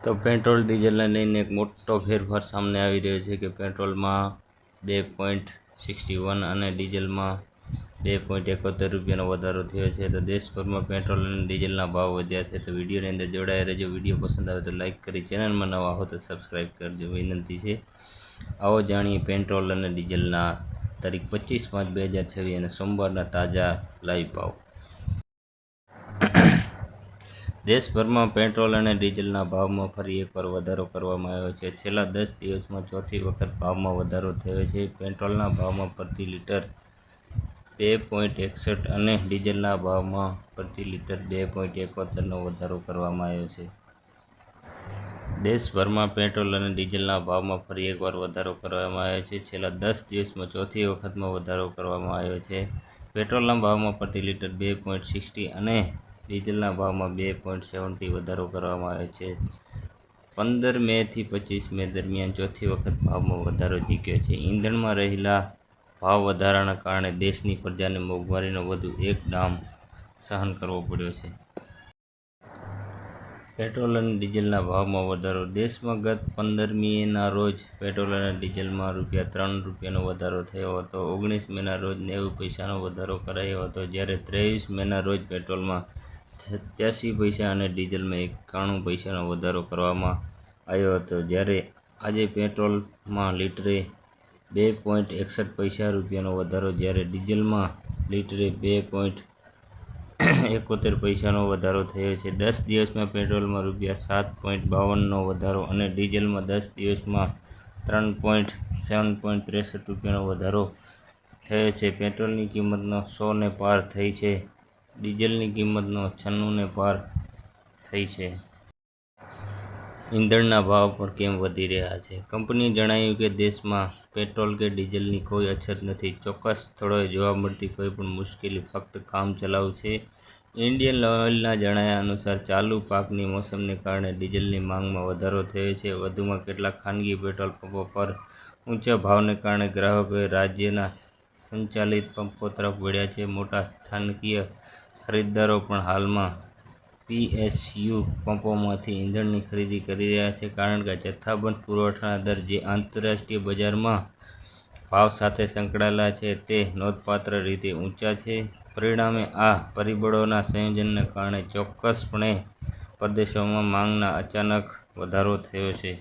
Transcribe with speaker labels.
Speaker 1: તો પેટ્રોલ ડીઝલને લઈને એક મોટો ફેરફાર સામે આવી રહ્યો છે કે પેટ્રોલમાં 2.61 અને ડીઝલમાં 2.71 રૂપિયાનો વધારો થયો છે। તો દેશભરમાં પેટ્રોલ અને ડીઝલના ભાવ વધ્યા છે। તો વિડીયોની અંદર જોડાયા રહેજો। વિડીયો પસંદ આવે તો લાઇક કરી, ચેનલમાં નવા હો તો સબસ્ક્રાઈબ કરજો, વિનંતી છે। આવો જાણીએ પેટ્રોલ અને ડીઝલના તારીખ 25/5/2026 અને સોમવારના તાજા લાઈવ ભાવ। દેશભરમાં પેટ્રોલ અને ડીઝલના ભાવમાં ફરી એકવાર વધારો કરવામાં આવ્યો છે। છેલ્લા 10 દિવસમાં ચોથી વખત ભાવમાં વધારો થયો છે। પેટ્રોલના ભાવમાં પ્રતિ લિટર 2.61 અને ડીઝલના ભાવમાં પ્રતિ લિટર 2.71નો વધારો કરવામાં આવ્યો છે। દેશભરમાં પેટ્રોલ અને ડીઝલના ભાવમાં ફરી એકવાર વધારો કરવામાં આવ્યો છે। છેલ્લા 10 દિવસમાં ચોથી વખતમાં વધારો કરવામાં આવ્યો છે। પેટ્રોલના ભાવમાં પ્રતિ લિટર 2.60 અને ડીઝલના ભાવમાં 2.70 વધારો કરવામાં આવ્યો છે। 15 મે થી 25 મે દરમિયાન ચોથી વખત ભાવમાં વધારો ઝીક્યો છે। ઈંધણમાં રહેલા ભાવ વધારાના કારણે દેશની પ્રજાને મોંઘવારીનો વધુ એક દામ સહન કરવો પડ્યો છે। પેટ્રોલ અને ડીઝલના ભાવમાં વધારો। દેશમાં ગત 15મીના રોજ પેટ્રોલ અને ડીઝલમાં ₹3 વધારો થયો હતો। 19 મેના રોજ 90 પૈસાનો વધારો કરાયો હતો, જ્યારે 23 મેના રોજ પેટ્રોલમાં 87 પૈસા અને ડીઝલમાં 91 પૈસાનો વધારો કરવામાં આવ્યો હતો, જ્યારે આજે પેટ્રોલમાં લિટરે 2.61 રૂપિયાનો વધારો, જ્યારે ડીઝલમાં લિટરે 2.71 પૈસાનો વધારો થયો છે। 10 દિવસમાં પેટ્રોલમાં ₹7.52નો વધારો અને ડીઝલમાં 10 દિવસમાં 3.63 રૂપિયાનો વધારો થયો છે। પેટ્રોલની કિંમતનો 100ને પાર થઈ છે, ડીઝલની કિંમતનો 96ને પાર થઈ છે। ઈંધણના ભાવ પણ કેમ વધી રહ્યા છે? કંપનીએ જણાવ્યું કે દેશમાં પેટ્રોલ કે ડીઝલની કોઈ અછત નથી। ચોક્કસ સ્થળોએ જોવા મળતી કોઈપણ મુશ્કેલી ફક્ત કામચલાઉ છે। ઇન્ડિયન ઓઇલના જણાવ્યા અનુસાર ચાલુ પાકની મોસમને કારણે ડીઝલની માંગમાં વધારો થયો છે। વધુમાં, કેટલાક ખાનગી પેટ્રોલ પંપો પર ઊંચા ભાવને કારણે ગ્રાહકો રાજ્યના સંચાલિત પંપો તરફ વળ્યા છે। મોટા સ્થાનિય ખરીદદારો પણ હાલમાં પીએસયુ પંપોમાંથી ઈંધણની ખરીદી કરી રહ્યા છે, કારણ કે જથ્થાબંધ પુરવઠાના દર, જે આંતરરાષ્ટ્રીય બજારમાં ભાવ સાથે સંકળાયેલા છે, તે નોંધપાત્ર રીતે ઊંચા છે। પરિણામે, આ પરિબળોના સંયોજનને કારણે ચોક્કસપણે પ્રદેશોમાં માંગમાં અચાનક વધારો થયો છે।